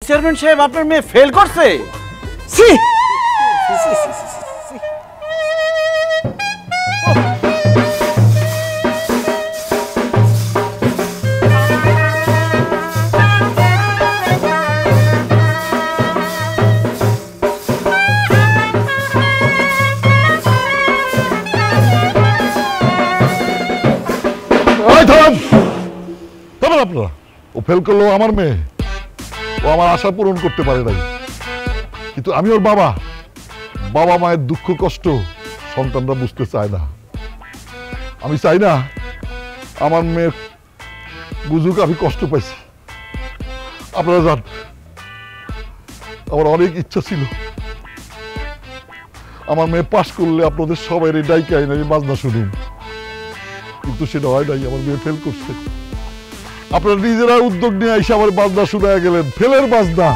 Chairman সাহেব আপনার মেয়ে ফেল করছে? ছি আপনারা ও ফেল করলো আমার মেয়ে, ও আমার আশা পূরণ করতে পারে নাই, কিন্তু আমি ওর বাবা, বাবা মায়ের দুঃখ কষ্ট সন্তানরা বুঝতে চায় না। আমি চাই না আমার মেয়ে বুঝুক আমি কষ্ট পাইছি। আপনারা জান আমার অনেক ইচ্ছা ছিল আমার মেয়ে পাশ করলে আপনাদের সবাই ডাইকে আইন আমি বাজনা শুনুন, কিন্তু সেটা হয় নাই। আমার মেয়ে ফেল করছে, আপনারা নিজেরা উদ্যোগ নিয়ে এসে আমার বাজনা শুনে গেলেন, ফেলের বাজনা।